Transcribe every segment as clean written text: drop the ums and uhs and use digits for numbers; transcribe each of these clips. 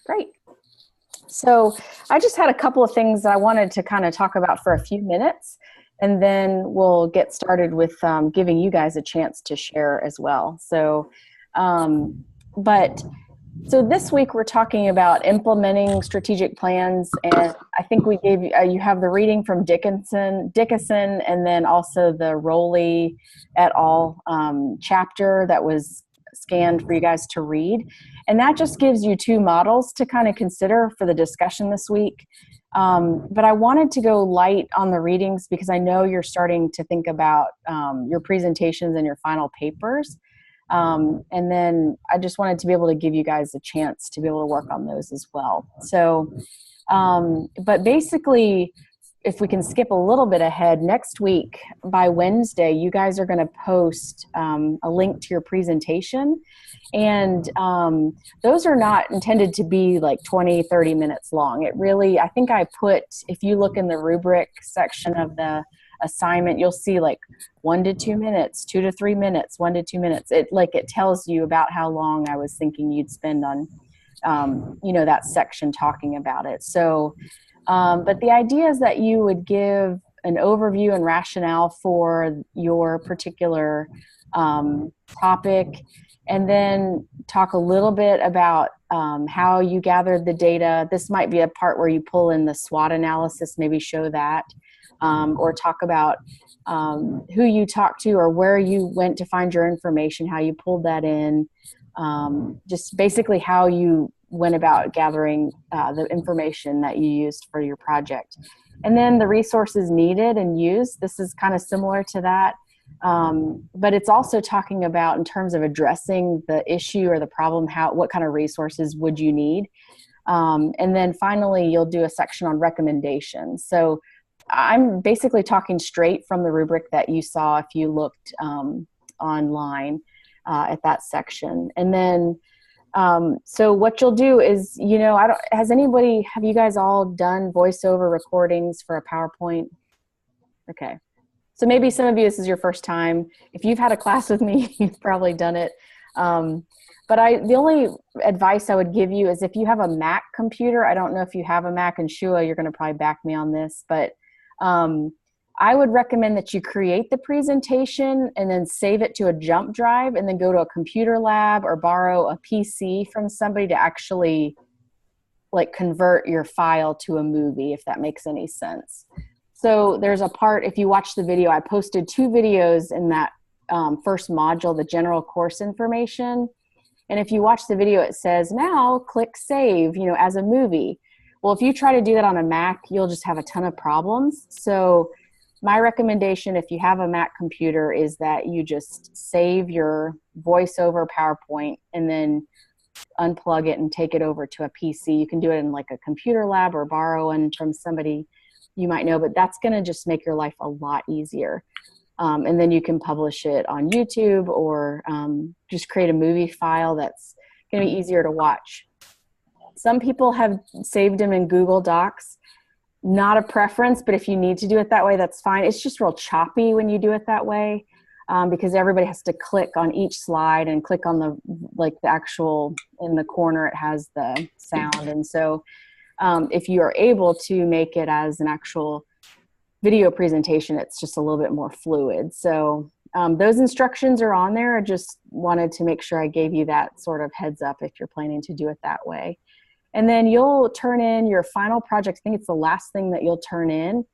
Great. So I just had a couple of things that I wanted to kind of talk about for a few minutes, and then we'll get started with giving you guys a chance to share as well. Um, but so this week we're talking about implementing strategic plans, and I think we gave you, you have the reading from Dickinson, and then also the Rowley et al. Chapter that was scanned for you guys to read. And that just gives you two models to kind of consider for the discussion this week. But I wanted to go light on the readings because I know you're starting to think about your presentations and your final papers. And then I just wanted to be able to give you guys a chance to be able to work on those as well. So, but basically, if we can skip a little bit ahead, next week by Wednesday, you guys are going to post a link to your presentation. And those are not intended to be like 20, 30 minutes long. It really, I think I put, if you look in the rubric section of the assignment, you'll see like 1 to 2 minutes, 2 to 3 minutes, 1 to 2 minutes. It tells you about how long I was thinking you'd spend on, that section talking about it. So, but the idea is that you would give an overview and rationale for your particular topic, and then talk a little bit about how you gathered the data. This might be a part where you pull in the SWOT analysis, maybe show that, or talk about who you talked to or where you went to find your information, how you pulled that in, just basically how you went about gathering the information that you used for your project. And then the resources needed and used, this is kind of similar to that. But it's also talking about in terms of addressing the issue or the problem, what kind of resources would you need? And then finally, you'll do a section on recommendations. So I'm basically talking straight from the rubric that you saw if you looked online at that section. And then, so what you'll do is, have you guys all done voiceover recordings for a PowerPoint? Okay. So maybe some of you, this is your first time. If you've had a class with me, you've probably done it. But the only advice I would give you is if you have a Mac computer, I don't know if you have a Mac, and Shua, you're going to probably back me on this, but I would recommend that you create the presentation and then save it to a jump drive and then go to a computer lab or borrow a PC from somebody to actually like convert your file to a movie, if that makes any sense. So there's a part, if you watch the video, I posted 2 videos in that first module, the general course information. And if you watch the video, it says, now click save, as a movie. Well, if you try to do that on a Mac, you'll just have a ton of problems. So my recommendation, if you have a Mac computer, is that you just save your voiceover PowerPoint and then unplug it and take it over to a PC. You can do it in like a computer lab or borrow one from somebody you might know, but that's going to just make your life a lot easier. And then you can publish it on YouTube or just create a movie file that's going to be easier to watch. Some people have saved them in Google Docs. Not a preference, but if you need to do it that way, that's fine. It's just real choppy when you do it that way because everybody has to click on each slide and click on the actual, in the corner, it has the sound. And so if you are able to make it as an actual video presentation, it's just a little bit more fluid. So those instructions are on there. I just wanted to make sure I gave you that sort of heads up if you're planning to do it that way. And then you'll turn in your final project. I think it's the last thing that you'll turn in.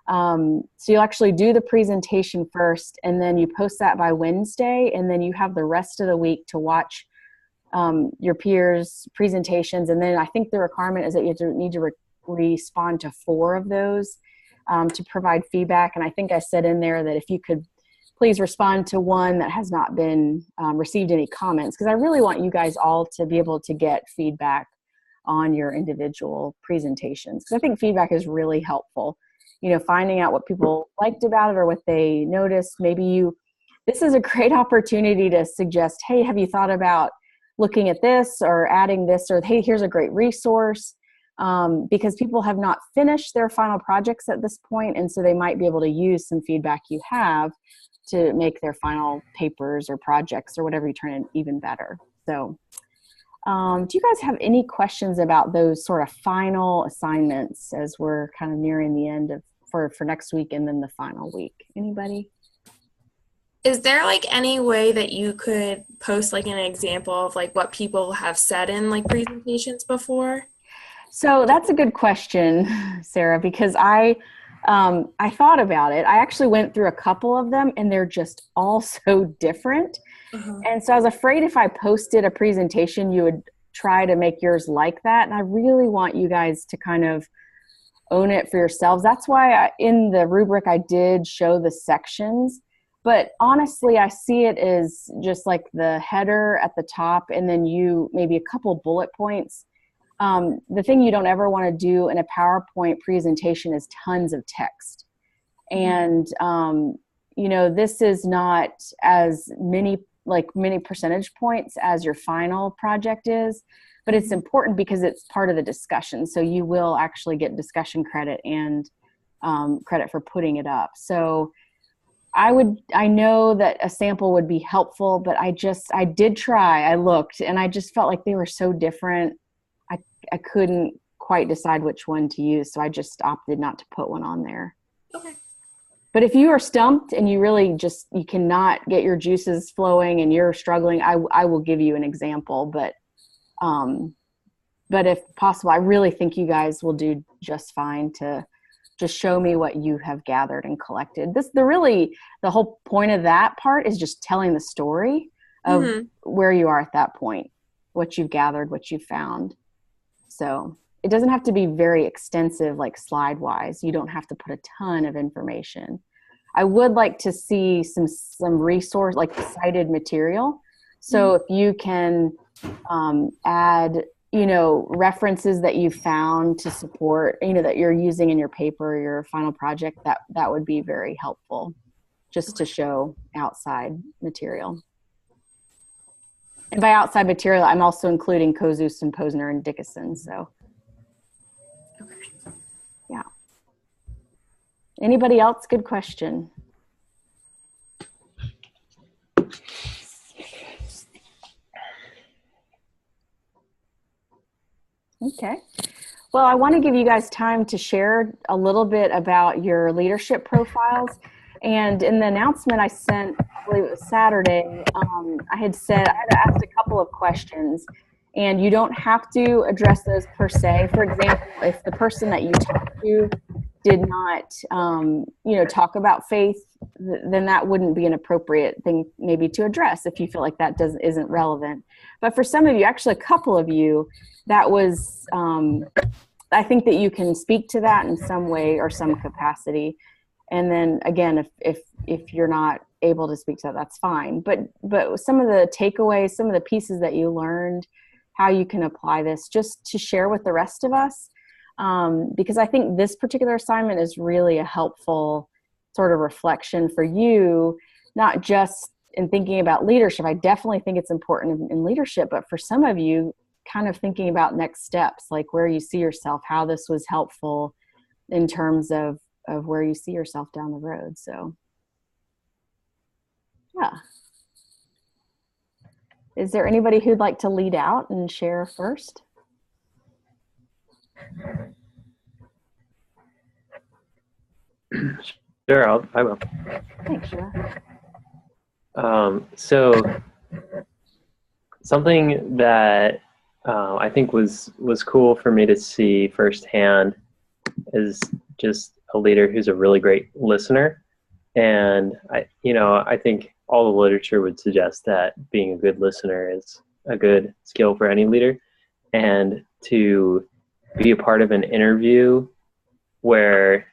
So you'll actually do the presentation first, and then you post that by Wednesday, and then you have the rest of the week to watch your peers' presentations. And then I think the requirement is that you need to respond to 4 of those to provide feedback. And I think I said in there that if you could please respond to one that has not been received any comments, because I really want you guys all to be able to get feedback on your individual presentations. Because I think feedback is really helpful. Finding out what people liked about it or what they noticed. This is a great opportunity to suggest, hey, have you thought about looking at this or adding this, or hey, here's a great resource. Because people have not finished their final projects at this point, and so they might be able to use some feedback you have to make their final papers or projects or whatever you turn in even better. So Do you guys have any questions about those sort of final assignments as we're kind of nearing the end of for next week and then the final week? Anybody? Is there like any way that you could post like an example of like what people have said in like presentations before? So that's a good question, Sarah, because I thought about it. I actually went through a couple of them and they're just all so different. Uh-huh. And so I was afraid if I posted a presentation, you would try to make yours like that. And I really want you guys to kind of own it for yourselves. That's why in the rubric, I did show the sections. But honestly, I see it as just like the header at the top and then you maybe a couple bullet points. The thing you don't ever want to do in a PowerPoint presentation is tons of text. And, this is not as many percentage points as your final project is, but it's important because it's part of the discussion. So you will actually get discussion credit and credit for putting it up. So I know that a sample would be helpful, but I did try, I looked and I just felt like they were so different. I couldn't quite decide which one to use. So I just opted not to put one on there. Okay. But if you are stumped and you really you cannot get your juices flowing and you're struggling, I will give you an example. But if possible, I really think you guys will do just fine to just show me what you have gathered and collected. The whole point of that part is just telling the story of where you are at that point, what you've gathered, what you've found. So it doesn't have to be very extensive, like slide wise. You don't have to put a ton of information. I would like to see some resource, like cited material. So if you can add, references that you found to support, that you're using in your paper, your final project, that would be very helpful just to show outside material. And by outside material, I'm also including Kozus and Posner and Dickinson. So, yeah. Anybody else? Good question. Okay. Well, I want to give you guys time to share a little bit about your leadership profiles. And in the announcement I sent, I believe it was Saturday, I had asked a couple of questions, and you don't have to address those per se. For example, if the person that you talked to did not, talk about faith, then that wouldn't be an appropriate thing maybe to address if you feel like that isn't relevant. But for some of you, actually a couple of you, that was, I think that you can speak to that in some way or some capacity. And then again, if you're not able to speak to that, that's fine. But some of the takeaways, some of the pieces that you learned, how you can apply this just to share with the rest of us. Because I think this particular assignment is really a helpful sort of reflection for you, not just in thinking about leadership. I definitely think it's important in leadership, but for some of you, kind of thinking about next steps, like where you see yourself, how this was helpful in terms of where you see yourself down the road. So, yeah. Is there anybody who'd like to lead out and share first? Sure, I will. Thanks, Sheila. So something that I think was cool for me to see firsthand is just a leader who's a really great listener. And I think all the literature would suggest that being a good listener is a good skill for any leader. And to be a part of an interview where,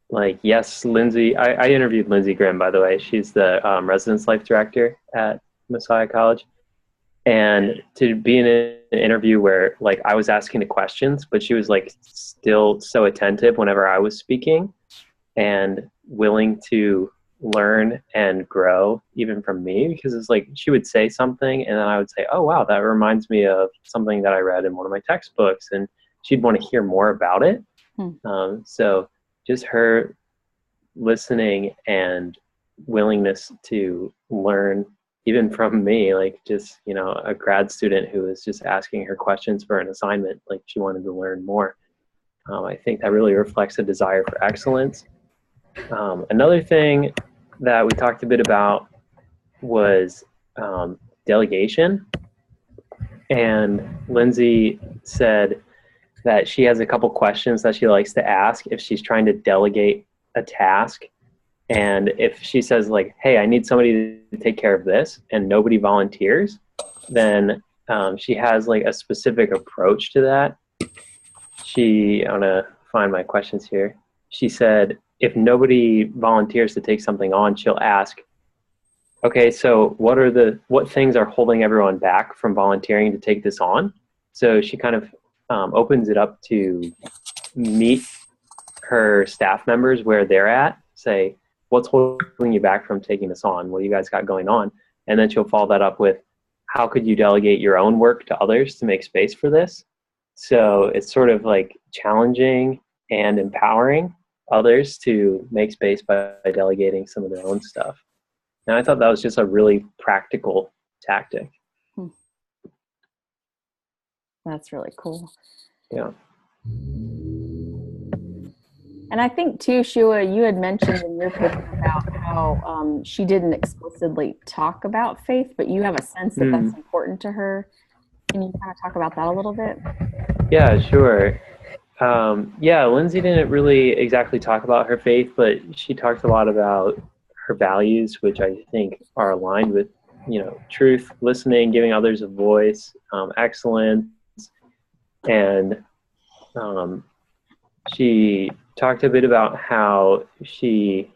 like, yes, Lindsay, I interviewed Lindsay Grimm, by the way. She's the residence life director at Messiah College. And to be in an interview where, like, I was asking the questions, but she was, like, still so attentive whenever I was speaking and willing to learn and grow even from me, because it's like she would say something and then I would say, oh, wow, that reminds me of something that I read in one of my textbooks, and she'd want to hear more about it. So just her listening and willingness to learn even from me, like just, you know, a grad student who was just asking her questions for an assignment, like she wanted to learn more. I think that really reflects a desire for excellence. Another thing that we talked a bit about was delegation. And Lindsay said that she has a couple questions that she likes to ask if she's trying to delegate a task. And if she says like, hey, I need somebody to take care of this and nobody volunteers, then she has like a specific approach to that. I want to find my questions here. She said, if nobody volunteers to take something on, she'll ask, okay, so what things are holding everyone back from volunteering to take this on? So she kind of opens it up to meet her staff members where they're at, say, what's holding you back from taking this on? What do you guys got going on? And then she'll follow that up with, how could you delegate your own work to others to make space for this? So it's sort of like challenging and empowering others to make space by delegating some of their own stuff. And I thought that was just a really practical tactic. That's really cool. Yeah. And I think too, Shua, you had mentioned in your paper about how she didn't explicitly talk about faith, but you have a sense that that's important to her. Can you kind of talk about that a little bit? Yeah, sure. Lindsay didn't really exactly talk about her faith, but she talked a lot about her values, which I think are aligned with, you know, truth, listening, giving others a voice, excellence. And she talked a bit about how she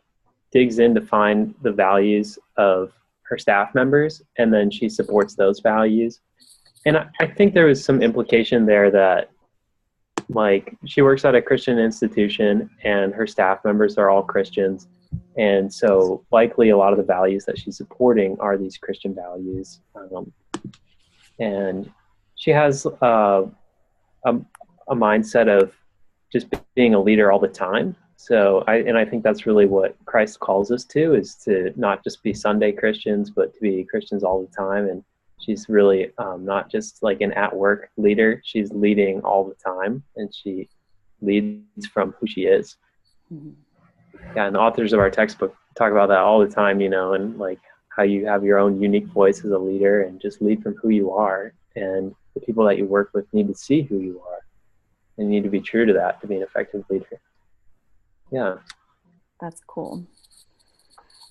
digs in to find the values of her staff members, and then she supports those values. And I think there was some implication there that, like, she works at a Christian institution and her staff members are all Christians. And so likely a lot of the values that she's supporting are these Christian values. And she has a mindset of just being a leader all the time. So I think that's really what Christ calls us to, is to not just be Sunday Christians, but to be Christians all the time. And she's really not just like an at-work leader. She's leading all the time, and she leads from who she is. Mm-hmm. Yeah, and the authors of our textbook talk about that all the time, you know, and like how you have your own unique voice as a leader and just lead from who you are. And the people that you work with need to see who you are and need to be true to that to be an effective leader. Yeah. That's cool.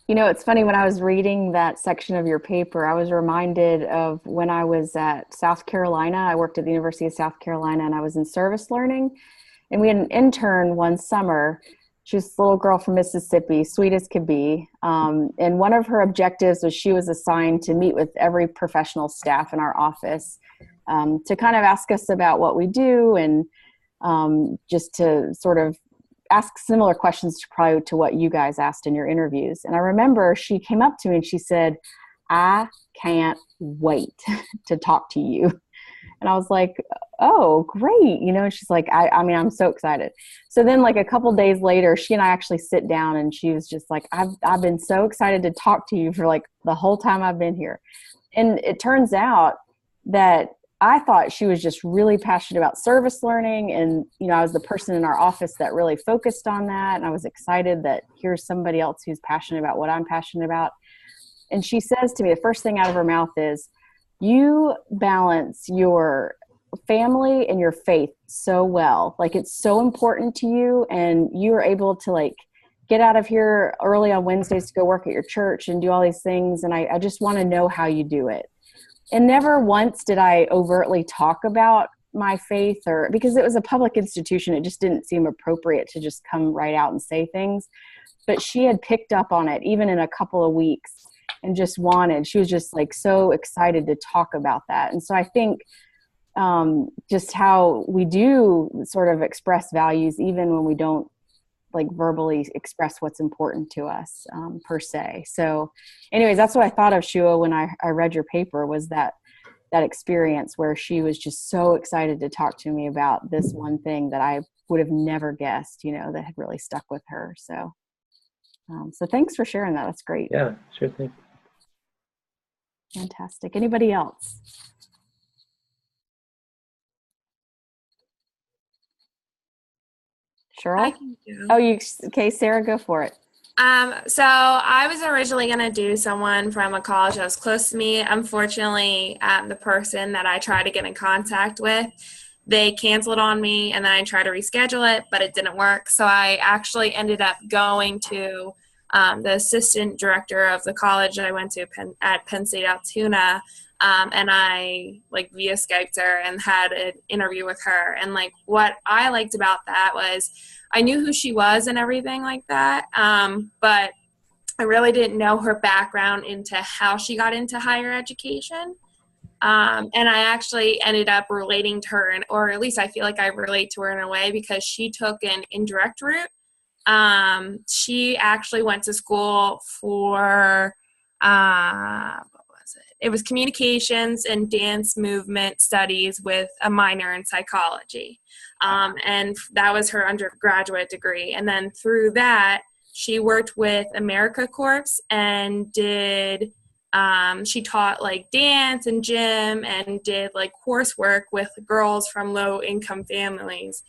You know, it's funny, when I was reading that section of your paper, I was reminded of when I was at South Carolina. I worked at the University of South Carolina, and I was in service learning. And we had an intern one summer. She was a little girl from Mississippi, sweet as could be. And one of her objectives was she was assigned to meet with every professional staff in our office to kind of ask us about what we do, and just to sort of ask similar questions probably to what you guys asked in your interviews. And I remember she came up to me and she said, I can't wait to talk to you. And I was like, oh, great. You know, and she's like, I mean, I'm so excited. So then like a couple days later, she and I actually sit down, and she was just like, I've been so excited to talk to you for like the whole time I've been here. And it turns out that I thought she was just really passionate about service learning. And, you know, I was the person in our office that really focused on that. And I was excited that here's somebody else who's passionate about what I'm passionate about. And she says to me, the first thing out of her mouth is, you balance your family and your faith so well. Like, it's so important to you, and you're able to like get out of here early on Wednesdays to go work at your church and do all these things. And I just want to know how you do it. And never once did I overtly talk about my faith, or because it was a public institution, it just didn't seem appropriate to just come right out and say things. But she had picked up on it even in a couple of weeks, and she was just like so excited to talk about that. And so I think just how we do sort of express values, even when we don't like verbally express what's important to us per se. So anyways, that's what I thought of, Shua, when I read your paper, was that experience where she was just so excited to talk to me about this one thing that I would have never guessed, you know, that had really stuck with her. So thanks for sharing that. That's great. Yeah, sure thing. Fantastic. Anybody else? I Cheryl? can do. Oh, okay, Sarah, go for it. So I was originally going to do someone from a college that was close to me. Unfortunately, the person that I tried to get in contact with, they canceled on me, and then I tried to reschedule it, but it didn't work. So I actually ended up going to the assistant director of the college that I went to at Penn State Altoona, and I via Skyped her and had an interview with her. And what I liked about that was I knew who she was and everything like that, but I really didn't know her background into how she got into higher education. And I actually ended up relating to her, or at least I feel like I relate to her in a way because she took an indirect route. She actually went to school for, what was it? It was communications and dance movement studies with a minor in psychology. And that was her undergraduate degree. And then through that, she worked with AmeriCorps and did she taught dance and gym and did coursework with girls from low income families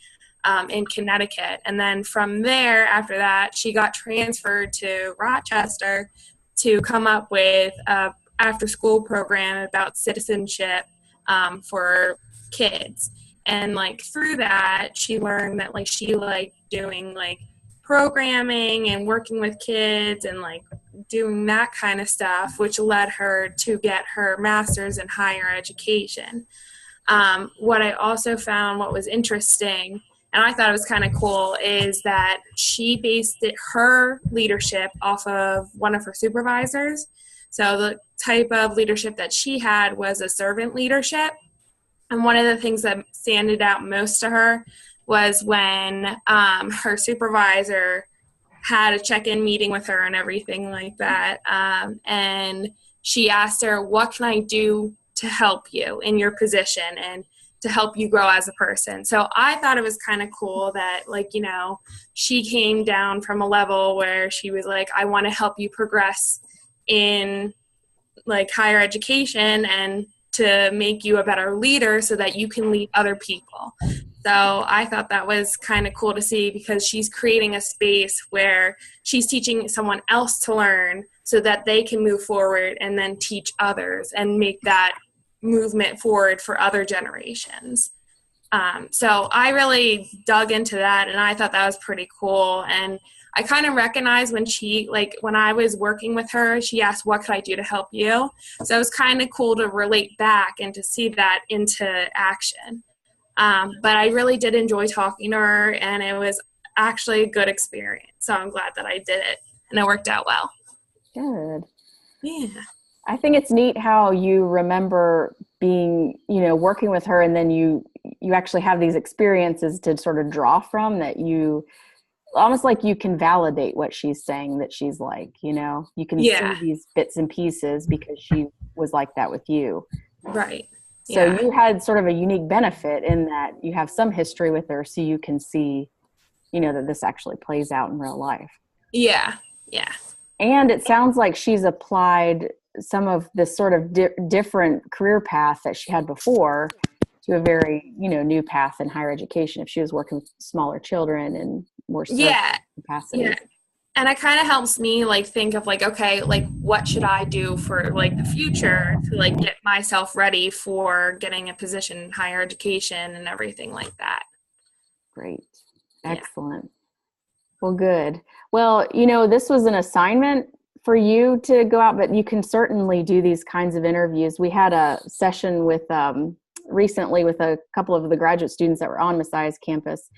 in Connecticut. And then from there, after that, she got transferred to Rochester to come up with a after school program about citizenship for kids. And through that, she learned that she liked doing programming and working with kids and doing that kind of stuff, which led her to get her master's in higher education. What I also found, what was interesting, and I thought it was kind of cool, is that she based her leadership off of one of her supervisors. So the type of leadership that she had was a servant leadership. And one of the things that standed out most to her was when her supervisor had a check-in meeting with her and everything like that. And she asked her, what can I do to help you in your position and to help you grow as a person? So I thought it was kind of cool that, she came down from a level where she was like, I want to help you progress in higher education and to make you a better leader so that you can lead other people. So I thought that was kind of cool to see because she's creating a space where she's teaching someone else to learn so that they can move forward and then teach others and make that movement forward for other generations. So I really dug into that, and I thought that was pretty cool. And I kind of recognized when when I was working with her, she asked, what could I do to help you? So it was kind of cool to relate back and to see that into action. But I really did enjoy talking to her, and it was actually a good experience. So I'm glad that I did it, and it worked out well. Good. Yeah. I think it's neat how you remember being, working with her, and then you actually have these experiences to sort of draw from that you almost you can validate what she's saying that she's you can see these bits and pieces because she was like that with you. Right. So you had sort of a unique benefit in that you have some history with her, so you can see, that this actually plays out in real life. Yeah. Yeah. And it sounds like she's applied some of this sort of different career path that she had before to a very, new path in higher education. If she was working with smaller children and more capacity. Yeah. And it kind of helps me think of okay, what should I do for the future to get myself ready for getting a position in higher education and everything like that. Great. Excellent. Well, good. Well, this was an assignment for you to go out, but you can certainly do these kinds of interviews. We had a session with recently with a couple of the graduate students that were on Messiah's campus,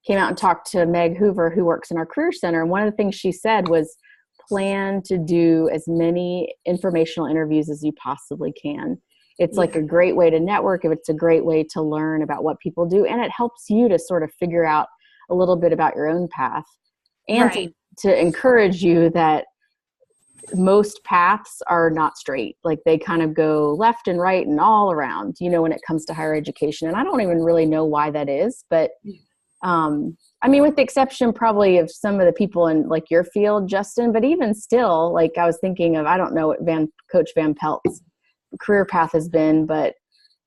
came out and talked to Meg Hoover, who works in our Career Center. And one of the things she said was plan to do as many informational interviews as you possibly can. It's a great way to network. It's a great way to learn about what people do. And it helps you to sort of figure out a little bit about your own path and to encourage you that most paths are not straight. They kind of go left and right and all around, when it comes to higher education. And I don't even really know why that is, but with the exception probably of some of the people in your field, Justin, but even still, I was thinking of, I don't know what Coach Van Pelt's career path has been, but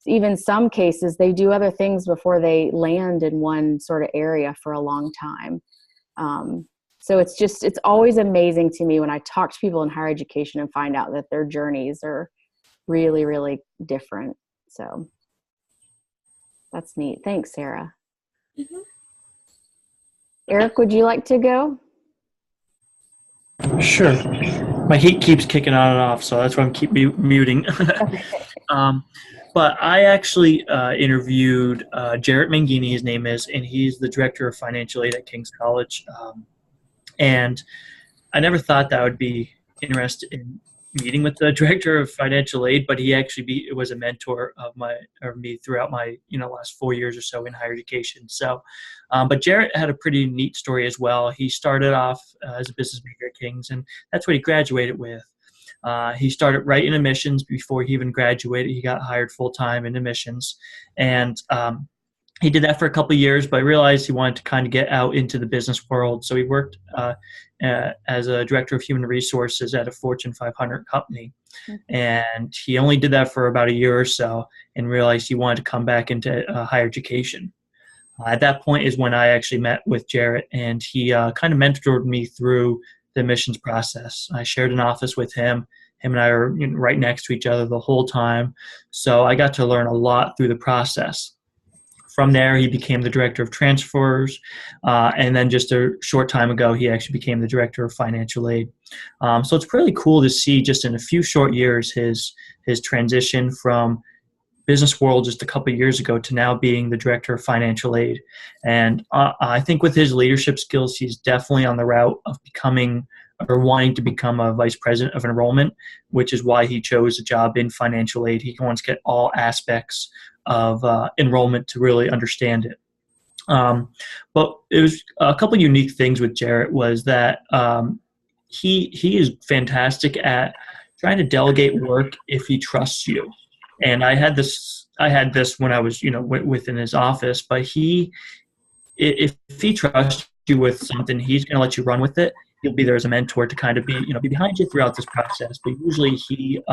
even some cases they do other things before they land in one sort of area for a long time. So it's always amazing to me when I talk to people in higher education and find out that their journeys are really, really different. So that's neat. Thanks, Sarah. Mm-hmm. Eric, would you like to go? Sure. My heat keeps kicking on and off, so that's why I'm keep muting. But I actually interviewed Jarrett Mangini, his name is, and he's the director of financial aid at King's College. And I never thought that I would be interested in meeting with the director of financial aid, but he actually was a mentor of me throughout my last 4 years or so in higher education. So, but Jarrett had a pretty neat story as well. He started off as a business major at King's, and that's what he graduated with. He started right in admissions before he even graduated. He got hired full time in admissions, and he did that for a couple of years, but realized he wanted to kind of get out into the business world. So he worked as a director of human resources at a Fortune 500 company. And he only did that for about a year or so and realized he wanted to come back into higher education. At that point is when I actually met with Jarrett, and he kind of mentored me through the admissions process. I shared an office with him. Him and I were right next to each other the whole time. So I got to learn a lot through the process. From there, he became the director of transfers, and then just a short time ago, he actually became the director of financial aid. So it's really cool to see just in a few short years his transition from business world just a couple of years ago to now being the director of financial aid. And I think with his leadership skills, he's definitely on the route of becoming or wanting to become a vice president of enrollment, which is why he chose a job in financial aid. He wants to get all aspects of enrollment to really understand it. But it was a couple of unique things with Jarrett was that he is fantastic at trying to delegate work if he trusts you. And I had this when I was within his office, but if he trusts you with something, he's going to let you run with it. He'll be there as a mentor to kind of be behind you throughout this process. But usually he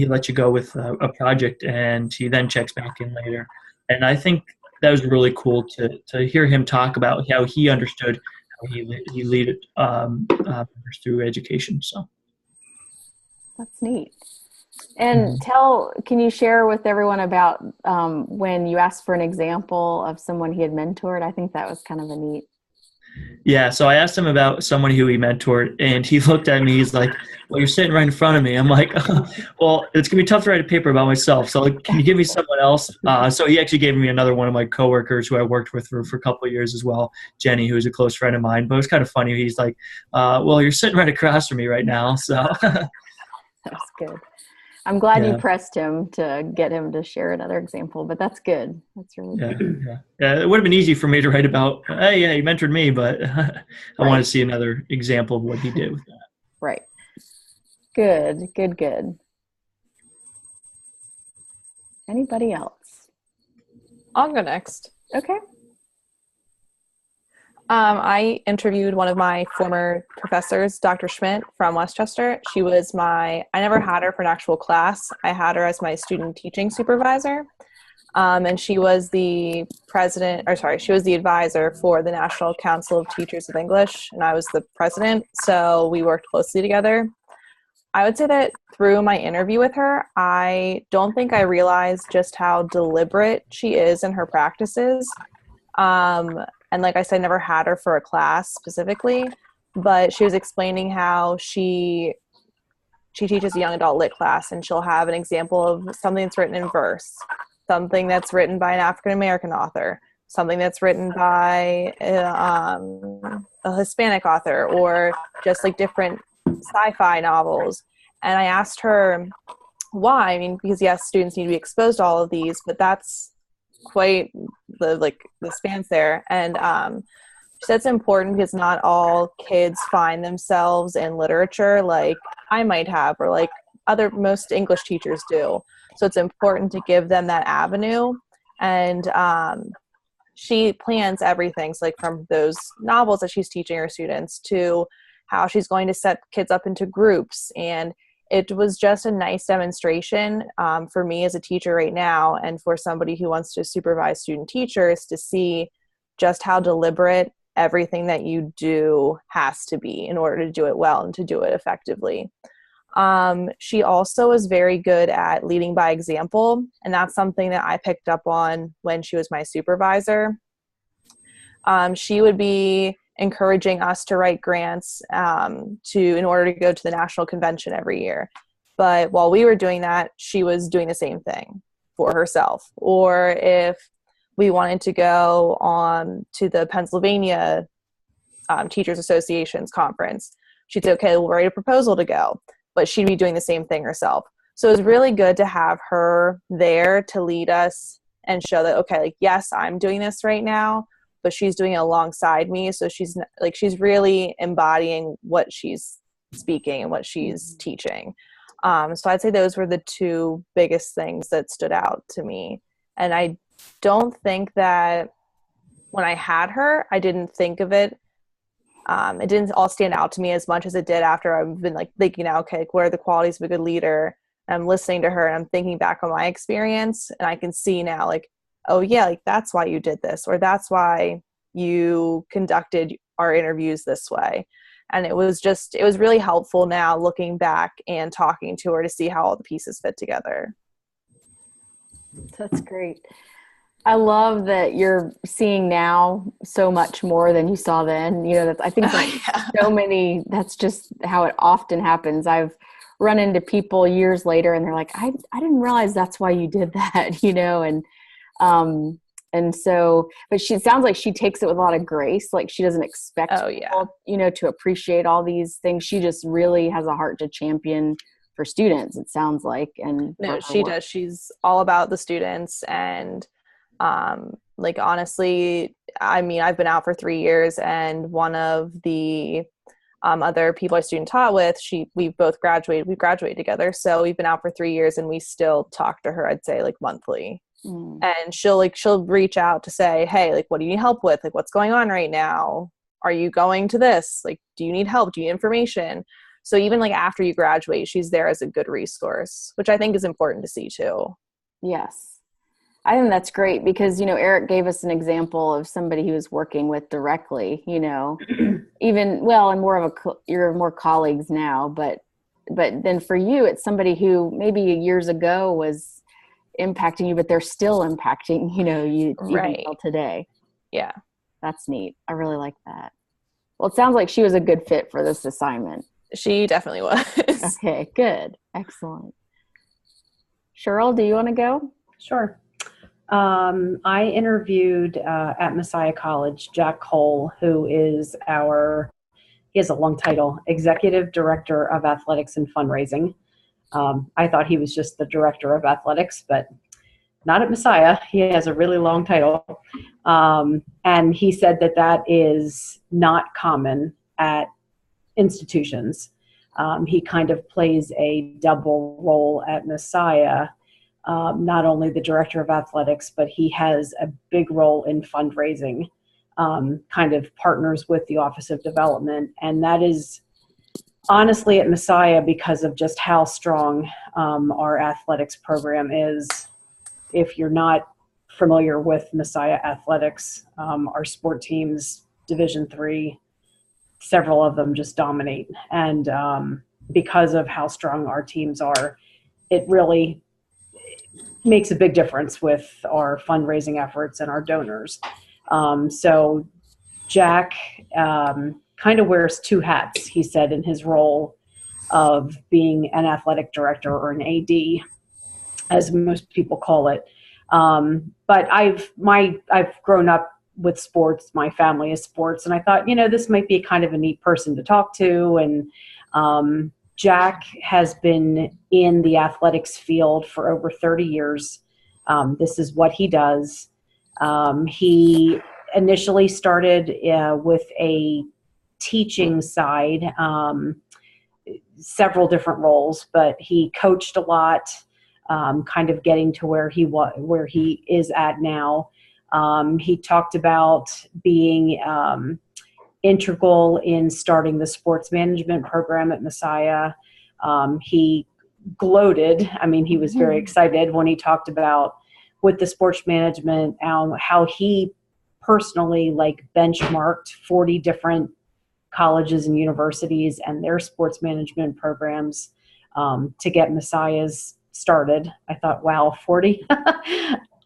lets you go with a project, and he then checks back in later. And I think that was really cool to hear him talk about how he understood how he led through education. So that's neat. And can you share with everyone about when you asked for an example of someone he had mentored? I think that was kind of a neat. Yeah, so I asked him about someone who he mentored, and he looked at me. He's like, "Well, you're sitting right in front of me." I'm like, "Well, it's gonna be tough to write a paper about myself. So, can you give me someone else?" So he actually gave me another one of my coworkers who I worked with for a couple of years as well, Jenny, who's a close friend of mine. But it was kind of funny. He's like, "Well, you're sitting right across from me right now." So that's good. I'm glad you pressed him to get him to share another example, but that's good. That's really good. Yeah, it would have been easy for me to write about, hey, yeah, he mentored me, but I wanted to see another example of what he did with that. Right. Good. Anybody else? I'll go next. Okay. I interviewed one of my former professors, Dr. Schmidt from Westchester. She was I never had her for an actual class. I had her as my student teaching supervisor. And she was the she was the advisor for the National Council of Teachers of English, and I was the president. So we worked closely together. I would say that through my interview with her, I don't think I realized just how deliberate she is in her practices. And like I said, I never had her for a class specifically, but she was explaining how she teaches a young adult lit class, and she'll have an example of something that's written in verse, something that's written by an African-American author, something that's written by a Hispanic author, or just like different sci-fi novels. And I asked her why. I mean, because yes, students need to be exposed to all of these, but that's quite the spans there. And she said it's important because not all kids find themselves in literature like I might have, or like most English teachers do. So it's important to give them that avenue. And she plans everything, so like from those novels that she's teaching her students to how she's going to set kids up into groups, and it was just a nice demonstration for me as a teacher right now, and for somebody who wants to supervise student teachers, to see just how deliberate everything that you do has to be in order to do it well and to do it effectively. She also is very good at leading by example, and that's something that I picked up on when she was my supervisor. She would be encouraging us to write grants in order to go to the national convention every year. But while we were doing that, she was doing the same thing for herself. Or if we wanted to go on to the Pennsylvania Teachers Association's conference, she'd say, okay, we'll write a proposal to go. But she'd be doing the same thing herself. So it was really good to have her there to lead us and show that, okay, like, yes, I'm doing this right now, but she's doing it alongside me. So she's really embodying what she's speaking and what she's teaching. So I'd say those were the two biggest things that stood out to me. And I don't think that when I had her, I didn't think of it. It didn't all stand out to me as much as it did after I've been like thinking, okay, like, what are the qualities of a good leader? And I'm listening to her and I'm thinking back on my experience, and I can see now, like, oh yeah, like that's why you did this, or that's why you conducted our interviews this way. And it was really helpful now looking back and talking to her to see how all the pieces fit together. That's great. I love that you're seeing now so much more than you saw then. You know, I think so many, that's just how it often happens. I've run into people years later and they're like, I didn't realize that's why you did that, you know, and so, but it sounds like she takes it with a lot of grace. Like she doesn't expect people, you know, to appreciate all these things. She just really has a heart to champion for students, it sounds like. And no, she does. She's all about the students. And like, honestly, I mean, I've been out for 3 years, and one of the other people I student taught with, we've graduated together. So we've been out for 3 years and we still talk to her, I'd say like monthly. And she'll reach out to say, hey, like, what do you need help with? Like, what's going on right now? Are you going to this? Like, do you need help? Do you need information? So even like after you graduate, she's there as a good resource, which I think is important to see too. Yes. I think that's great because, you know, Eric gave us an example of somebody he was working with directly, you know, even, well, and you're more colleagues now, but then for you, it's somebody who maybe years ago was impacting you, but they're still impacting, you know, you even till today. Yeah. That's neat. I really like that. Well, it sounds like she was a good fit for this assignment. She definitely was. Okay, good. Excellent. Cheryl, do you want to go? Sure. I interviewed at Messiah College, Jack Cole, who is he has a long title, Executive Director of Athletics and Fundraising. I thought he was just the Director of Athletics, but not at Messiah. He has a really long title. And he said that is not common at institutions. He kind of plays a double role at Messiah. Not only the Director of Athletics, but he has a big role in fundraising, kind of partners with the Office of Development. And that is honestly at Messiah because of just how strong our athletics program is. If you're not familiar with Messiah Athletics, our sport teams, Division III, several of them just dominate. And because of how strong our teams are, it really makes a big difference with our fundraising efforts and our donors. So Jack kind of wears two hats, he said, in his role of being an athletic director or an AD, as most people call it. But I've grown up with sports. My family is sports, and I thought, you know, this might be kind of a neat person to talk to. And Jack has been in the athletics field for over 30 years. This is what he does. He initially started with a teaching side, several different roles, but he coached a lot, kind of getting to where he is at now. He talked about being integral in starting the sports management program at Messiah. He gloated. I mean, he was very excited when he talked about with the sports management, how he personally like benchmarked 40 different colleges and universities and their sports management programs to get Messiah's started. I thought, wow, 40?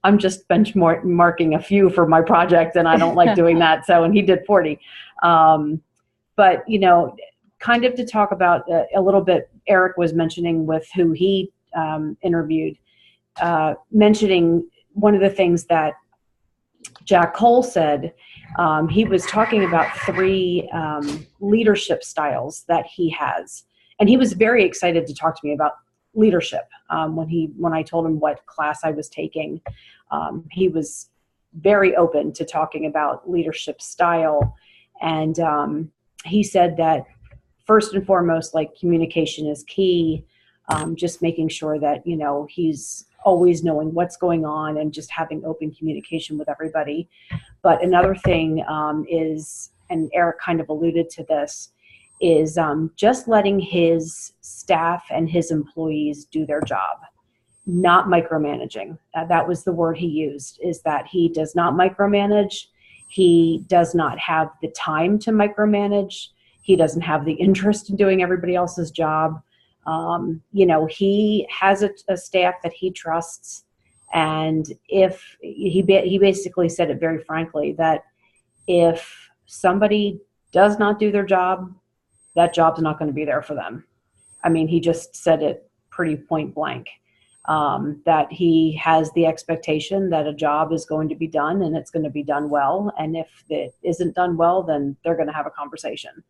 I'm just benchmarking a few for my project, and I don't like doing that. So, and he did 40. But, you know, kind of to talk about a little bit, Eric was mentioning with who he interviewed, mentioning one of the things that Jack Cole said. He was talking about 3 leadership styles that he has. And he was very excited to talk to me about leadership. When I told him what class I was taking, he was very open to talking about leadership style. And he said that first and foremost, like, communication is key. Just making sure that, you know, he's always knowing what's going on and just having open communication with everybody. But another thing is, and Eric kind of alluded to this, is just letting his staff and his employees do their job, not micromanaging. That was the word he used, is that he does not micromanage. He does not have the time to micromanage. He doesn't have the interest in doing everybody else's job. You know, he has a staff that he trusts. And if he basically said it very frankly, that if somebody does not do their job, that job's not going to be there for them. I mean, he just said it pretty point blank, that he has the expectation that a job is going to be done and it's going to be done well. And if it isn't done well, then they're going to have a conversation.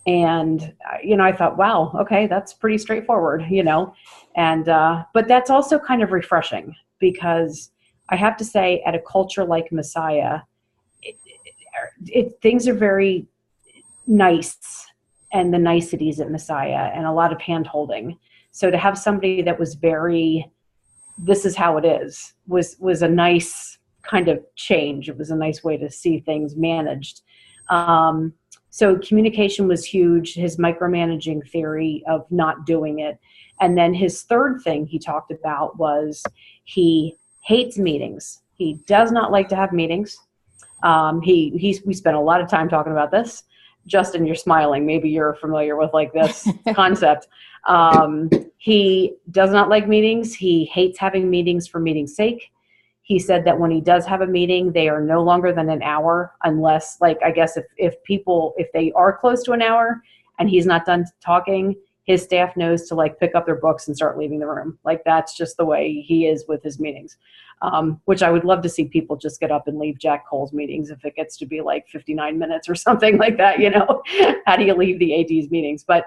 And, you know, I thought, wow, okay, that's pretty straightforward, you know, and, but that's also kind of refreshing, because I have to say, at a culture like Messiah, things are very nice, and the niceties at Messiah, and a lot of hand holding. So to have somebody that was very, this is how it is, was a nice kind of change. It was a nice way to see things managed. So communication was huge, his micromanaging theory of not doing it. And then his third thing he talked about was he hates meetings. He does not like to have meetings. We spent a lot of time talking about this. Justin, you're smiling. Maybe you're familiar with like this concept. He does not like meetings. He hates having meetings for meeting's sake. He said that when he does have a meeting, they are no longer than an hour, unless, like, I guess if they are close to an hour and he's not done talking, his staff knows to like pick up their books and start leaving the room. Like, that's just the way he is with his meetings, which I would love to see people just get up and leave Jack Cole's meetings if it gets to be like 59 minutes or something like that, you know. How do you leave the AD's meetings? But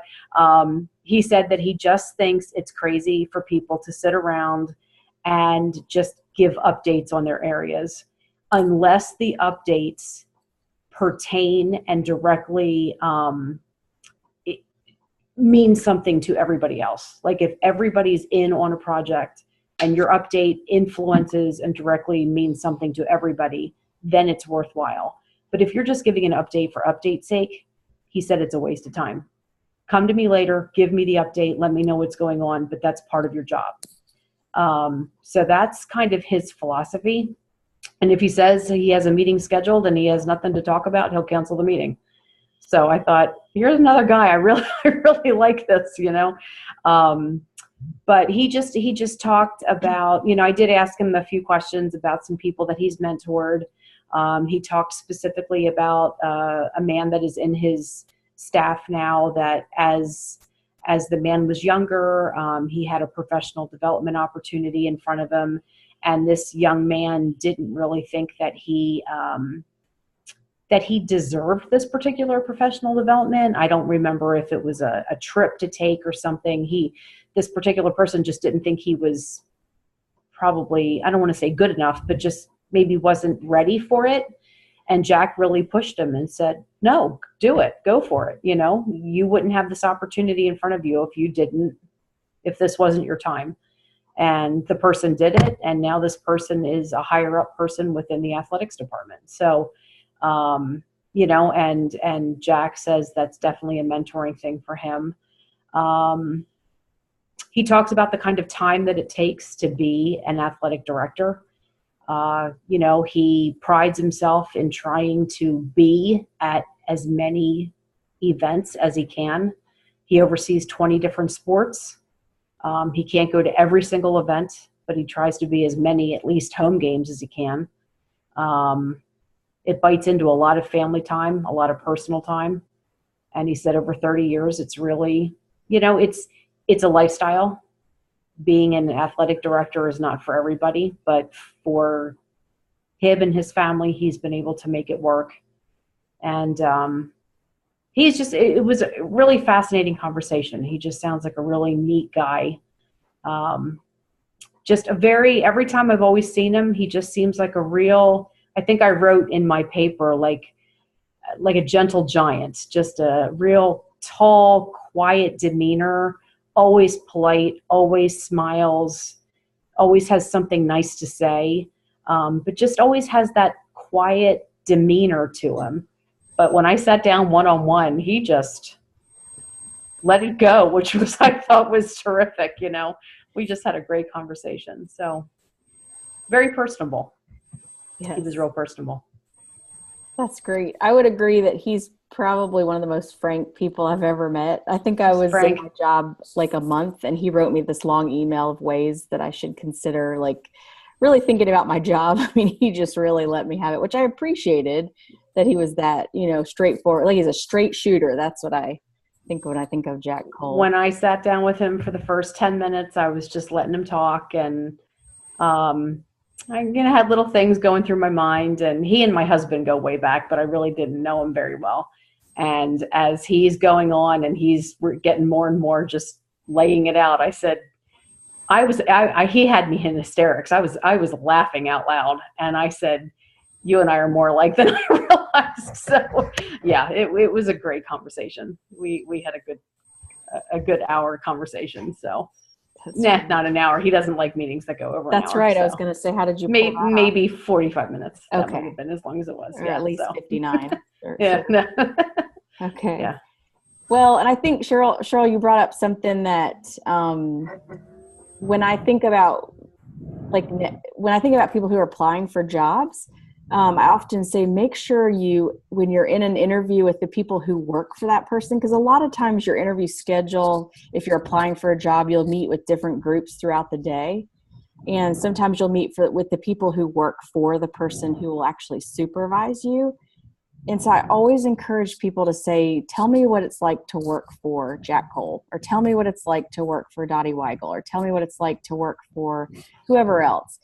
he said that he just thinks it's crazy for people to sit around and just give updates on their areas, unless the updates pertain and directly mean something to everybody else. Like, if everybody's in on a project and your update influences and directly means something to everybody, then it's worthwhile. But if you're just giving an update for update's sake, he said it's a waste of time. Come to me later, give me the update, let me know what's going on, but that's part of your job. So that's kind of his philosophy. And if he says he has a meeting scheduled and he has nothing to talk about, he'll cancel the meeting. So I thought, here's another guy. I really like this, you know. But he just talked about, you know, I did ask him a few questions about some people that he's mentored. He talked specifically about a man that is in his staff now, that as the man was younger, he had a professional development opportunity in front of him. And this young man didn't really think that he deserved this particular professional development. I don't remember if it was a trip to take or something. This particular person just didn't think he was probably, I don't want to say good enough, but just maybe wasn't ready for it. And Jack really pushed him and said, no, do it, go for it. You know, you wouldn't have this opportunity in front of you if this wasn't your time. And the person did it. And now this person is a higher up person within the athletics department. So, you know, and Jack says that's definitely a mentoring thing for him. He talks about the kind of time that it takes to be an athletic director. He prides himself in trying to be at as many events as he can. He oversees 20 different sports. He can't go to every single event, but he tries to be as many, at least home games, as he can. It bites into a lot of family time, a lot of personal time. And he said over 30 years, it's really, it's a lifestyle. Being an athletic director is not for everybody, but for him and his family, he's been able to make it work. And it was a really fascinating conversation. He just sounds like a really neat guy. Every time I've always seen him, he just seems like a real, I think I wrote in my paper, like a gentle giant, just a real tall, quiet demeanor, always polite, always smiles, always has something nice to say, but just always has that quiet demeanor to him. But when I sat down one-on-one, he just let it go, which I thought was terrific. We just had a great conversation. So very personable. Yes. He was real personable. That's great. I would agree that he's probably one of the most frank people I've ever met. I think I was in my job like a month, and he wrote me this long email of ways that I should consider like really thinking about my job. I mean, he just really let me have it, which I appreciated that he was that, straightforward. Like he's a straight shooter. That's what I think when I think of Jack Cole. When I sat down with him for the first 10 minutes, I was just letting him talk, and I had little things going through my mind, and he and my husband go way back, but I really didn't know him very well. And as he's going on and he's getting more and more just laying it out, I said, he had me in hysterics. I was laughing out loud, and I said, you and I are more alike than I realized. So yeah, it was a great conversation. We had a good hour conversation. So not an hour. He doesn't like meetings that go over an hour. That's right. So. I was going to say, how did you maybe 45 minutes. Okay. That might have been as long as it was. Or at least 59. Yeah. Okay. Yeah. Well, and I think Cheryl, you brought up something that when I think about people who are applying for jobs, I often say, make sure when you're in an interview with the people who work for that person, because a lot of times your interview schedule, if you're applying for a job, you'll meet with different groups throughout the day. And sometimes you'll meet with the people who work for the person who will actually supervise you. And so I always encourage people to say, tell me what it's like to work for Jack Cole, or tell me what it's like to work for Dottie Weigel, or tell me what it's like to work for whoever else.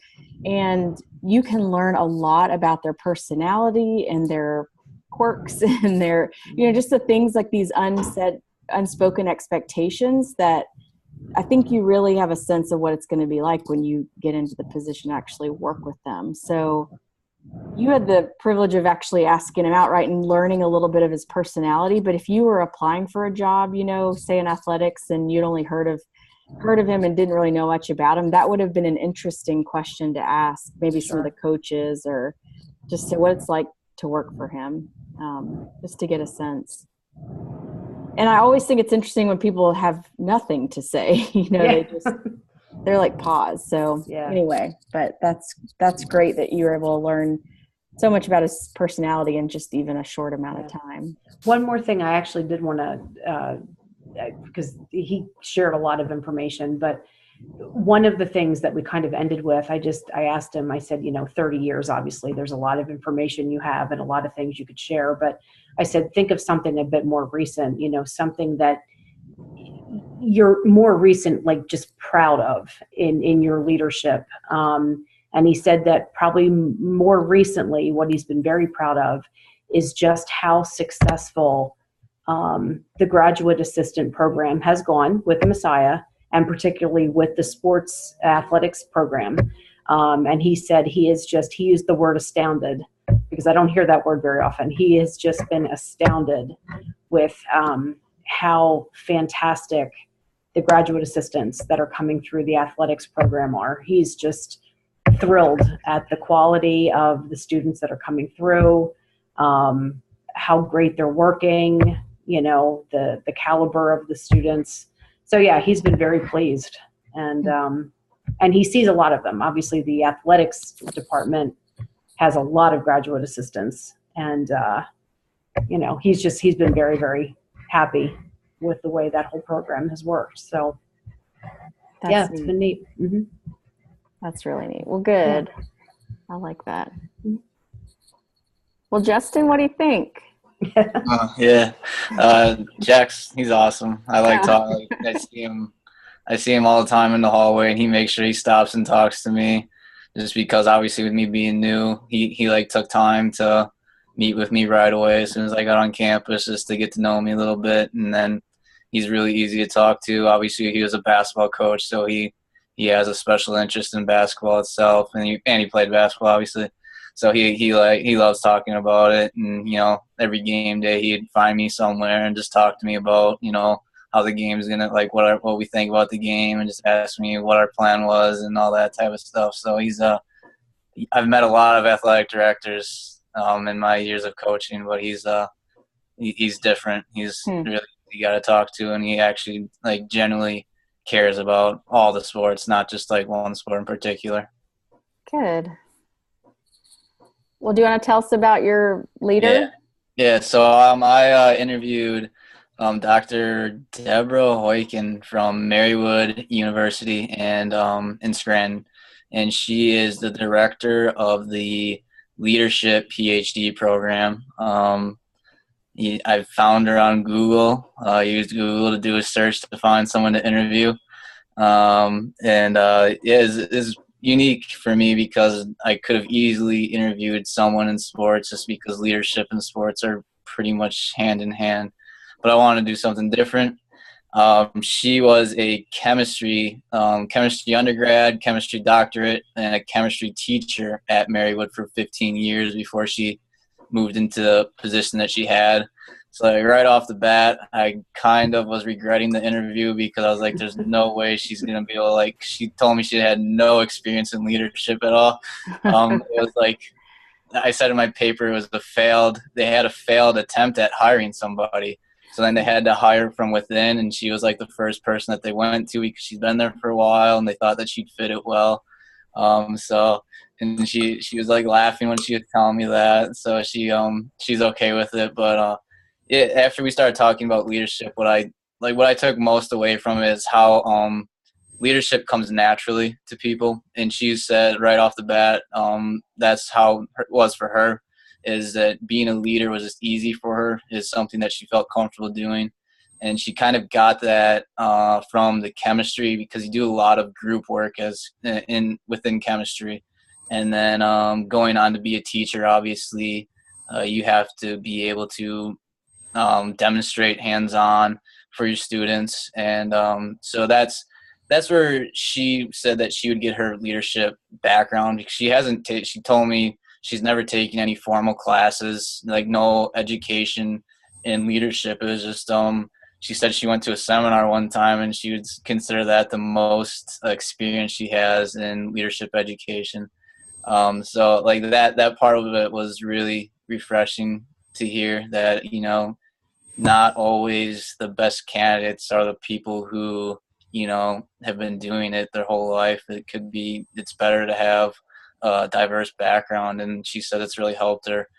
And you can learn a lot about their personality and their quirks and their, just the things like these unspoken expectations that I think you really have a sense of what it's going to be like when you get into the position to actually work with them. So you had the privilege of actually asking him outright and learning a little bit of his personality. But if you were applying for a job, say in athletics, and you'd only heard of him and didn't really know much about him, that would have been an interesting question to ask maybe some of the coaches, or just say what it's like to work for him, just to get a sense. And I always think it's interesting when people have nothing to say, they're like pause. So anyway, but that's great that you were able to learn so much about his personality in just even a short amount of time. One more thing I actually did want to, because he shared a lot of information, but one of the things that we kind of ended with, I asked him, I said, 30 years, obviously there's a lot of information you have and a lot of things you could share, but I said, think of something a bit more recent, something that you're more recent, like just proud of in your leadership. And he said that probably more recently, what he's been very proud of is just how successful the graduate assistant program has gone with the Messiah, and particularly with the sports athletics program. And he said he used the word astounded, because I don't hear that word very often. He has just been astounded with how fantastic the graduate assistants that are coming through the athletics program are. He's just thrilled at the quality of the students that are coming through, how great they're working, the caliber of the students. So yeah, he's been very pleased, and he sees a lot of them. Obviously, the athletics department has a lot of graduate assistants, and he's been very, very happy with the way that whole program has worked. So That's it's neat. been neat. Mm-hmm. That's really neat. Well, good. Yeah. I like that. Well, Justin, what do you think? Jax, he's awesome. I like talking. I see him all the time in the hallway, and he makes sure he stops and talks to me. Just because, obviously, with me being new, he like took time to meet with me right away as soon as I got on campus, just to get to know me a little bit. And then he's really easy to talk to. Obviously, he was a basketball coach, so he has a special interest in basketball itself, and he played basketball, obviously. So he loves talking about it, and every game day he'd find me somewhere and just talk to me about how the game is gonna, like, what we think about the game, and just ask me what our plan was and all that type of stuff. So I've met a lot of athletic directors in my years of coaching, but he's different. He's really, you got to talk to, and he actually genuinely cares about all the sports, not just one sport in particular. Good. Well, do you want to tell us about your leader? Yeah. So I interviewed Dr. Deborah Hoyken from Marywood University and in Scranton, and she is the director of the Leadership PhD program. I found her on Google. I used Google to do a search to find someone to interview, it's unique for me because I could have easily interviewed someone in sports, just because leadership and sports are pretty much hand in hand. But I wanted to do something different. She was a chemistry undergrad, chemistry doctorate, and a chemistry teacher at Marywood for 15 years before she moved into the position that she had. So right off the bat, I kind of was regretting the interview because I was like, there's no way she's going to be able to, she told me she had no experience in leadership at all. It was like, I said in my paper, they had a failed attempt at hiring somebody. So then they had to hire from within, and she was the first person that they went to because she's been there for a while, and they thought that she'd fit it well. And she was laughing when she was telling me that. So she's okay with it. But after we started talking about leadership, what I took most away from it is how leadership comes naturally to people. And she said right off the bat, that's how it was for her, is that being a leader was just easy for her, is something that she felt comfortable doing. And she kind of got that from the chemistry, because you do a lot of group work within chemistry. And then going on to be a teacher, obviously, you have to be able to demonstrate hands-on for your students. And so that's where she said that she would get her leadership background. She told me she's never taken any formal classes, no education in leadership. It was just she said she went to a seminar one time, and she would consider that the most experience she has in leadership education. So that part of it was really refreshing to hear, that not always the best candidates are the people who have been doing it their whole life. It's better to have a diverse background, and she said it's really helped her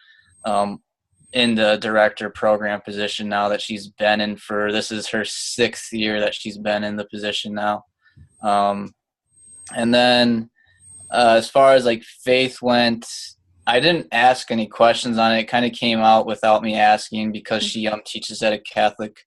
in the director program position now that she's been in this is her 6th year that she's been in the position now. And then as far as faith went, I didn't ask any questions on it. It kind of came out without me asking, because she teaches at a Catholic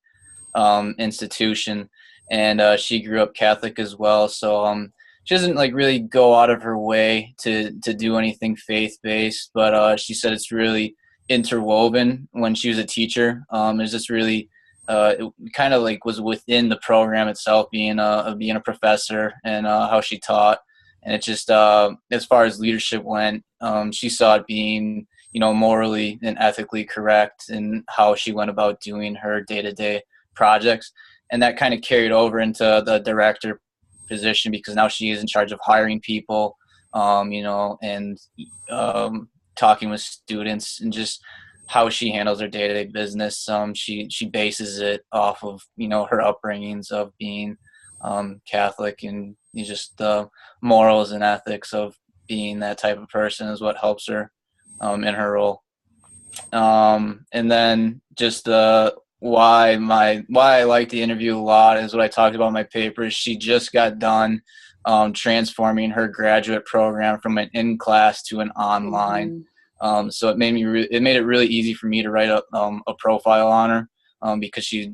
institution, and she grew up Catholic as well. So she doesn't really go out of her way to do anything faith-based, but she said it's really interwoven when she was a teacher. It's just really it kind of was within the program itself, being a professor, and how she taught. And it just as far as leadership went, she saw it being morally and ethically correct in how she went about doing her day-to-day projects. And that kind of carried over into the director position, because now she is in charge of hiring people, and talking with students, and just how she handles her day-to-day business. She bases it off of, you know, her upbringings of being Catholic, and just the morals and ethics of being that type of person is what helps her in her role. And then just why I like the interview a lot is what I talked about in my paper. Is she just got done transforming her graduate program from an in-class to an online. Mm-hmm. So it made it really easy for me to write a profile on her, because she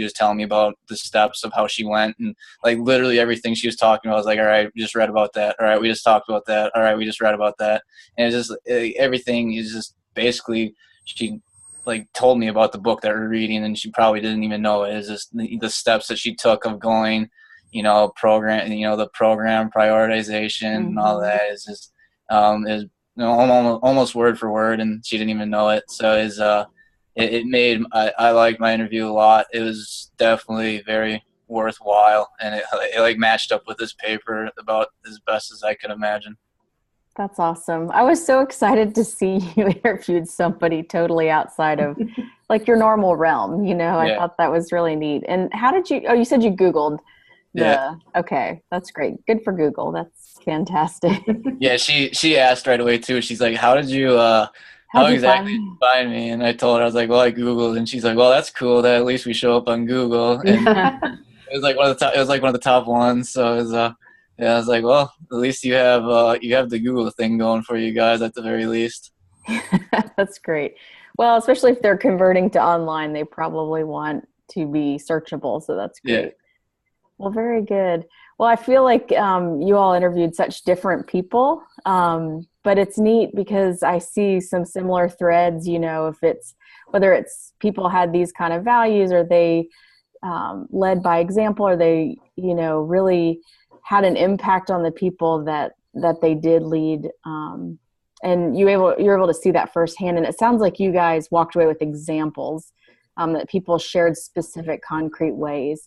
was telling me about the steps of how she went, and like literally everything she was talking about. I was like, all right, we just read about that. All right, we just talked about that. All right, we just read about that. And it's just everything is just basically she like told me about the book that we're reading, and she probably didn't even know it. It's just the steps that she took of going, the program prioritization and all that is just is almost word for word, and she didn't even know it. So it made I liked my interview a lot. It was definitely very worthwhile, and it like matched up with this paper about as best as I could imagine. That's awesome. I was so excited to see you interviewed somebody totally outside of like your normal realm, Yeah. I thought that was really neat. And how did you said you Googled okay, that's great. Good for Google. That's fantastic. Yeah, she asked right away too. She's like, how did you How'd you exactly find me? And I told her, I was like, well, I Googled, and she's like, well, that's cool that at least we show up on Google. And it was like one of the top ones. So it was I was like, well, at least you have the Google thing going for you guys at the very least. That's great. Well, especially if they're converting to online, they probably want to be searchable. So that's great. Yeah. Well, very good. Well, I feel like you all interviewed such different people, but it's neat because I see some similar threads, whether it's people had these kind of values, or they led by example, or they, really had an impact on the people that they did lead. And you're able to see that firsthand. And it sounds like you guys walked away with examples that people shared specific concrete ways.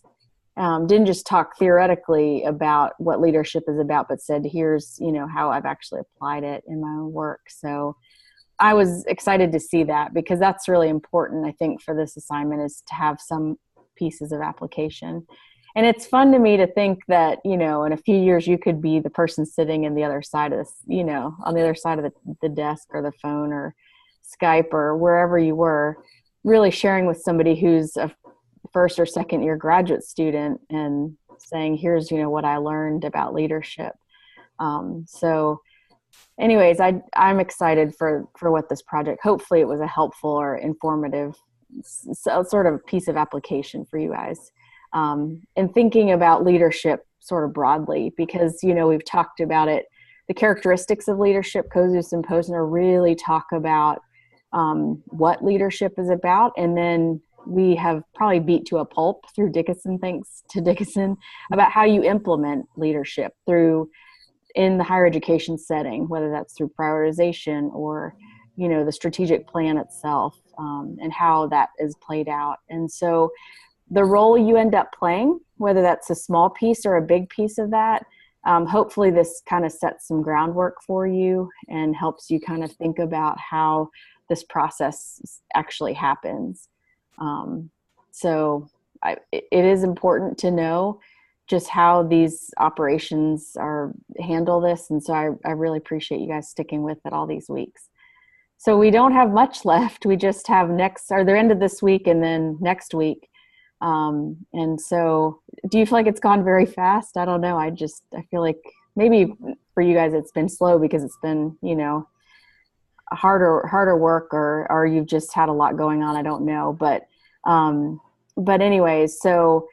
Didn't just talk theoretically about what leadership is about, but said, here's, how I've actually applied it in my own work. So I was excited to see that, because that's really important, I think, for this assignment, is to have some pieces of application. And it's fun to me to think that, in a few years, you could be the person sitting in the other side of this, on the other side of the desk or the phone or Skype or wherever you were, really sharing with somebody who's a first or second year graduate student and saying, here's, what I learned about leadership. So anyways, I'm excited for what this project, hopefully it was a helpful or informative sort of piece of application for you guys. And thinking about leadership sort of broadly, because, we've talked about it, the characteristics of leadership. Kozus and Posner really talk about what leadership is about. And then we have probably beat to a pulp through Dickinson, thanks to Dickinson, about how you implement leadership in the higher education setting, whether that's through prioritization or, the strategic plan itself, and how that is played out. And so the role you end up playing, whether that's a small piece or a big piece of that, hopefully this kind of sets some groundwork for you and helps you kind of think about how this process actually happens. It is important to know just how these operations handle this. And so I really appreciate you guys sticking with it all these weeks. So we don't have much left. We just have the end of this week and then next week. And so do you feel like it's gone very fast? I don't know. I feel like maybe for you guys, it's been slow because it's been, harder work, or you've just had a lot going on. I don't know. But anyways, so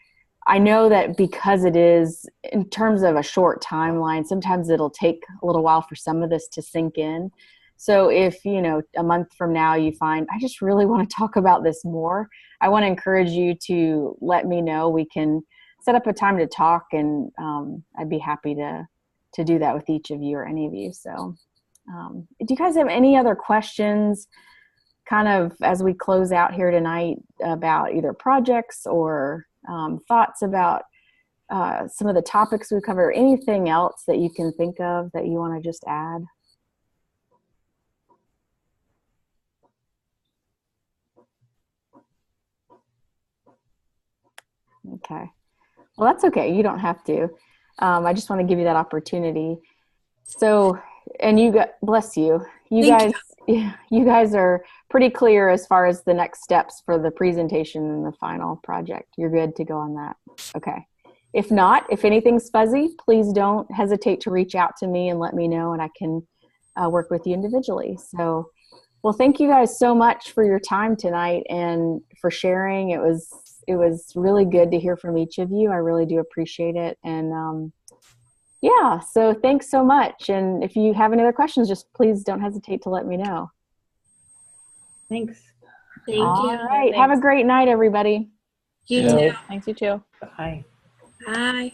I know that because it is in terms of a short timeline, sometimes it'll take a little while for some of this to sink in. So if, a month from now you find, I just really want to talk about this more, I want to encourage you to let me know. We can set up a time to talk, and I'd be happy to do that with each of you or any of you. So do you guys have any other questions kind of as we close out here tonight about either projects or thoughts about some of the topics we cover, or anything else that you can think of that you want to just add? Okay. Well, that's okay. You don't have to. I just want to give you that opportunity. So, and bless you. You guys are pretty clear as far as the next steps for the presentation and the final project. You're good to go on that. Okay. If not, if anything's fuzzy, please don't hesitate to reach out to me and let me know, and I can work with you individually. So, well, thank you guys so much for your time tonight and for sharing. It was really good to hear from each of you. I really do appreciate it. And yeah, so thanks so much. And if you have any other questions, just please don't hesitate to let me know. Thanks. Thank you. All right. Have a great night, everybody. You too. Thanks, you too. Bye. Bye.